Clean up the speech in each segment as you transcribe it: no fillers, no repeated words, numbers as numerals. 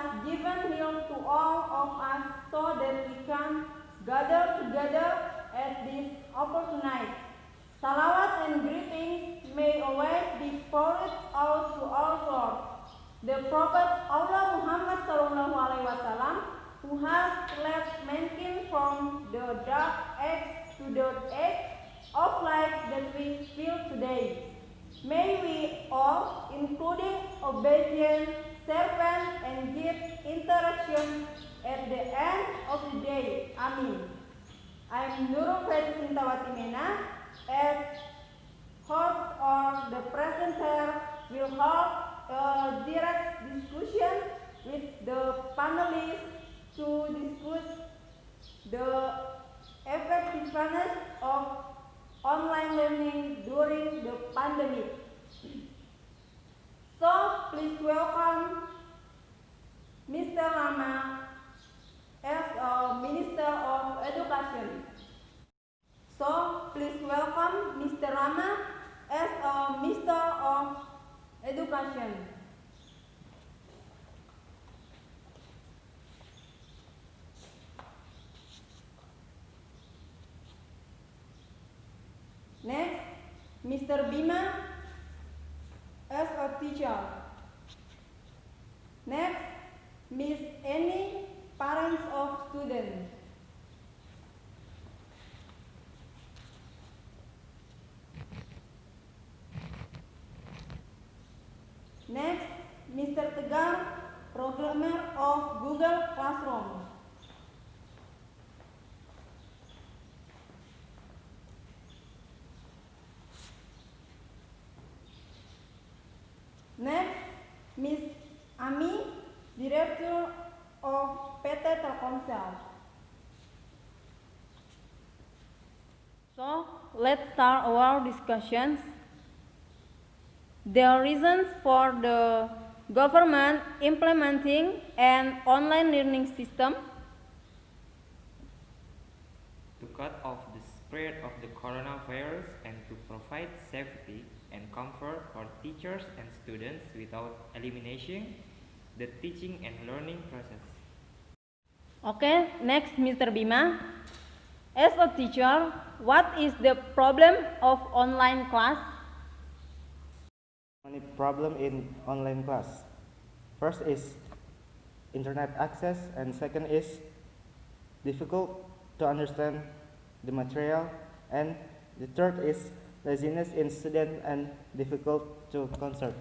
has given Him to all of us so that we can gather together at this opportunity. Salawat and greetings may always be poured out to our Lord, the Prophet Allah Muhammad SAW, who has led mankind from the dark age to the age of light that we feel today. May we all, including obedient servant and give interaction at the end of the day. Amin. I am Nurul wattimena. As host or the presenter will hold a direct discussion with the panelists to discuss the effectiveness of online learning during the pandemic. So please welcome Mr. Rama as a Minister of Education. So please welcome Mr. Rama as a Minister of Education. Next, Mr. Bima as a teacher. Next, Miss Annie, parents of students. Next, Mr. Tegar, programmer of Google Classroom. Next, Miss Ami, Director of PT Telkomsel. So, let's start our discussions. The reasons for the government implementing an online learning system to cut off the spread of the coronavirus and to provide safety and comfort for teachers and students without eliminating the teaching and learning process. Okay, next Mr. Bima. As a teacher, what is the problem of online class? Many problems in online class. First is internet access, and second is difficult to understand the material, and the third is laziness in students and difficult to concert.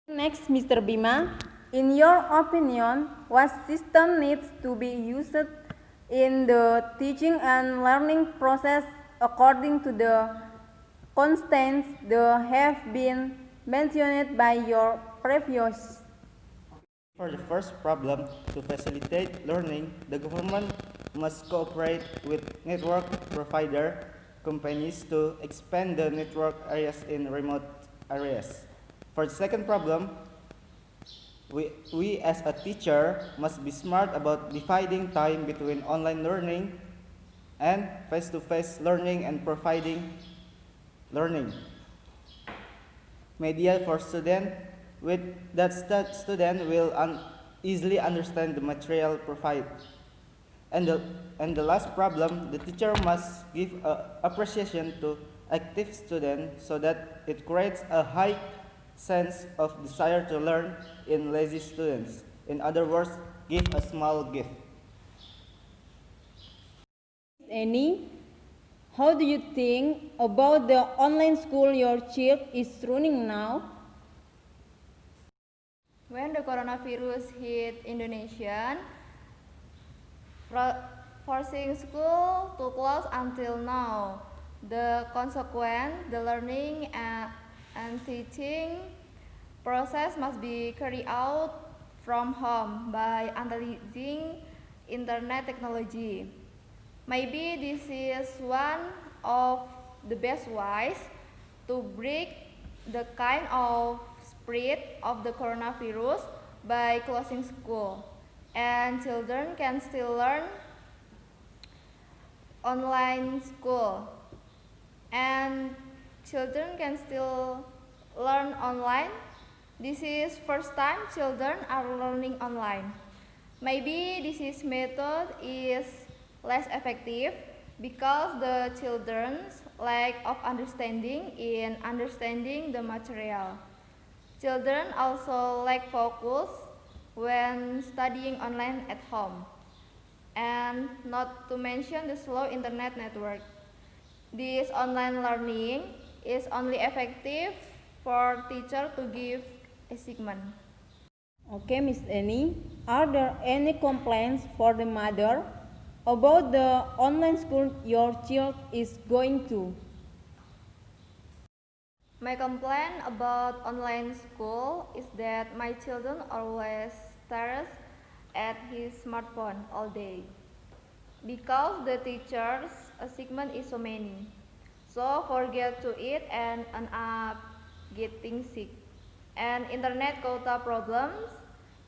Next, Mr. Bima, in your opinion, what system needs to be used in the teaching and learning process according to the constraints that have been mentioned by your previous? For the first problem, to facilitate learning, the government must cooperate with network provider companies to expand the network areas in remote areas. For the second problem, we as a teacher must be smart about dividing time between online learning and face-to-face learning and providing learning media for students with that student will easily understand the material provided. And the last problem, the teacher must give appreciation to active students so that it creates a high sense of desire to learn in lazy students. In other words, give a small gift. Annie, how do you think about the online school your child is running now? When the coronavirus hit Indonesia, forcing school to close until now, the consequence, the learning and teaching process must be carried out from home by utilizing internet technology. Maybe this is one of the best ways to break the kind of spread of the coronavirus by closing school, and children can still learn online school, and children can still learn online This is first time children are learning online. Maybe this method is less effective because the children's lack of understanding in understanding the material. Children also lack focus when studying online at home, and not to mention the slow internet network. This online learning is only effective for teacher to give assignment. Okay, Miss Annie, are there any complaints for the mother about the online school your child is going to? My complaint about online school is that my children always stares at his smartphone all day because the teacher's assignment is so many. So forget to eat and end up getting sick. And internet quota problems,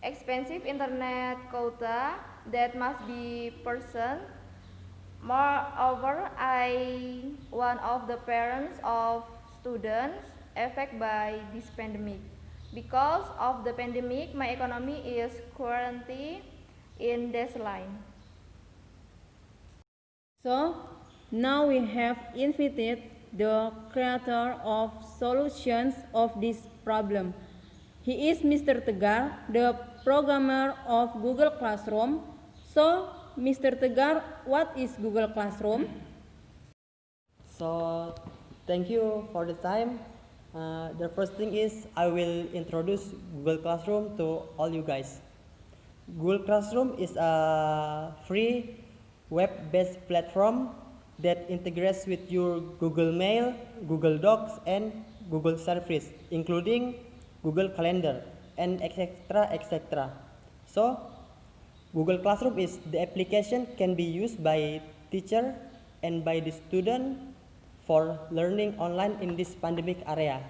expensive internet quota that must be person. Moreover, I one of the parents of students affected by this pandemic. Because of the pandemic, my economy is currently in decline. So, now we have invited the creator of solutions of this problem. He is Mr. Tegar, the programmer of Google Classroom. So, Mr. Tegar, what is Google Classroom? So, thank you for the time. The first thing is I will introduce Google Classroom to all you guys. Google Classroom is a free web-based platform that integrates with your Google Mail, Google Docs, and Google Service, including Google Calendar, and etc. So, Google Classroom is the application can be used by teacher and by the student for learning online in this pandemic area.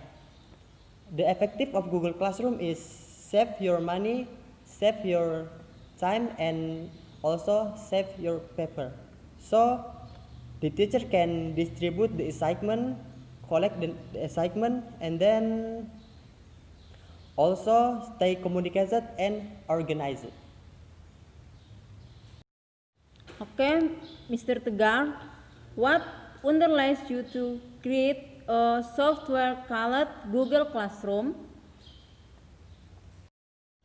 The effective of Google Classroom is save your money, save your time, and also save your paper. So the teacher can distribute the assignment, collect the assignment, and then also stay communicated and organized. Okay, Mr. Tegar, what underlies you to create a software called Google Classroom?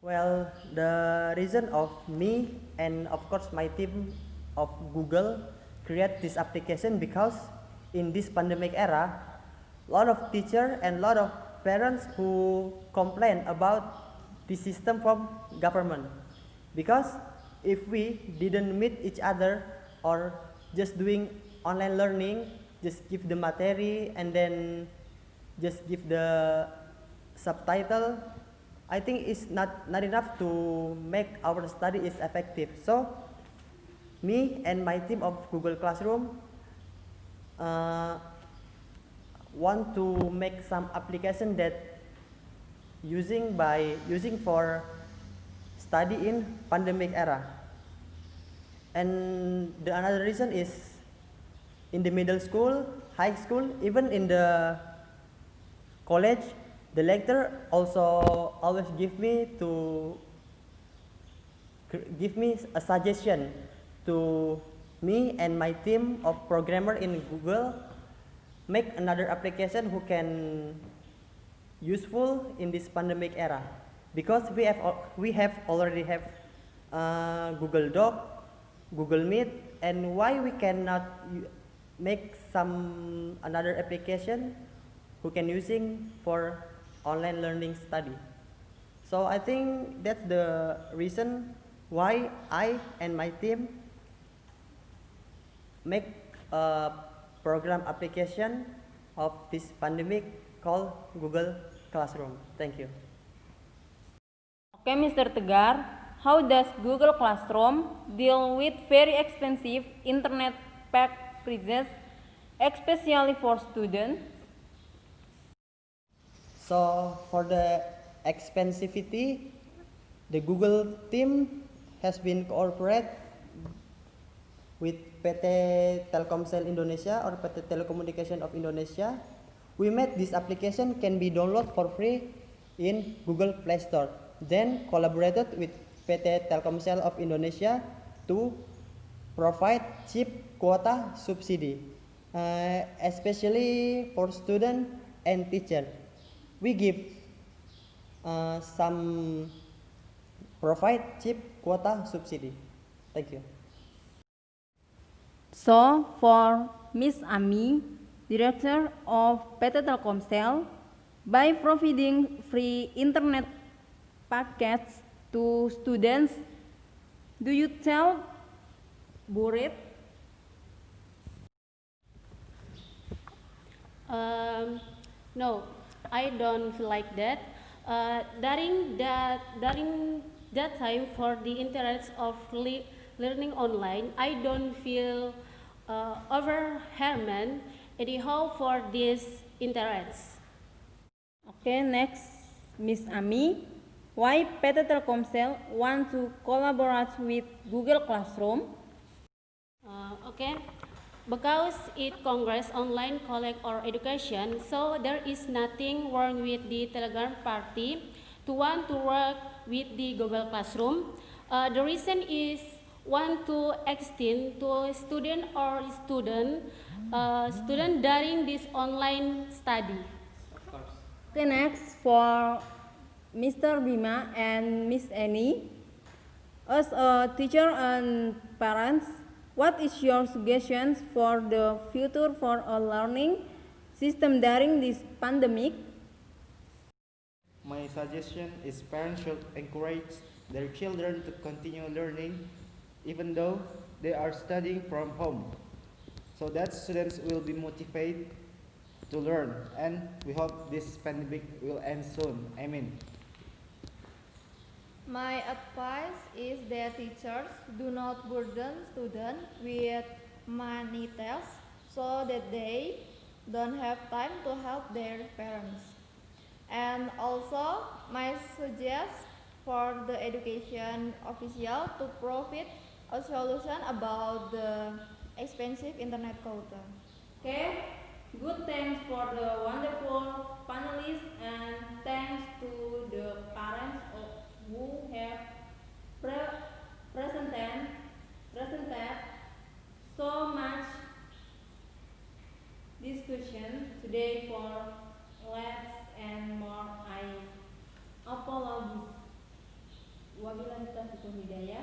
Well, the reason of me and of course my team of Google create this application because in this pandemic era, a lot of teachers and a lot of parents who complain about the system from government. Because if we didn't meet each other or just doing online learning, just give the material and then just give the subtitle, I think it's not enough to make our study is effective. So me and my team of Google Classroom want to make some application that using for study in pandemic era. And the another reason is in the middle school, high school, even in the college, the lecturer also always give me a suggestion to me and my team of programmer in Google make another application who can useful in this pandemic era, because we already have Google Doc, Google Meet, and why we cannot make some another application who can using for online learning study. So I think that's the reason why I and my team make a program application of this pandemic called Google Classroom. Thank you. Okay, Mr. Tegar, how does Google Classroom deal with very expensive internet packages, especially for students? So for the expensivity, the Google team has been cooperate with PT Telkomsel Indonesia or PT Telecommunication of Indonesia. We made this application can be downloaded for free in Google Play Store, then collaborated with PT Telkomsel of Indonesia to provide cheap quota subsidy, especially for student and teacher. We give some provide cheap quota subsidy. Thank you. So, for Ms. Ami, Director of PT Telkomsel, by providing free internet packets to students, do you tell Burit? No, I don't feel like that. During that time for the interest of learning online, I don't feel overwhelmed anyhow for this interest. Okay, next, Ms. Ami. Why PT Telkomsel want to collaborate with Google Classroom? Okay, because it congress online collect or education, so there is nothing wrong with the Telegram party to want to work with the Google Classroom. The reason is want to extend to student during this online study. Okay, next for Mr. Bima and Miss Annie. As a teacher and parents, what is your suggestions for the future for a learning system during this pandemic? My suggestion is parents should encourage their children to continue learning even though they are studying from home, so that students will be motivated to learn, and we hope this pandemic will end soon. Amen. My advice is that teachers do not burden students with many tests so that they don't have time to help their parents. And also, my suggest for the education official to provide a solution about the expensive internet quota. Okay, good, thanks for the wonderful panelists and thanks to the parents who have presented so much discussion today for less and more. I apologize. Wabillahi taufiq wal hidayah.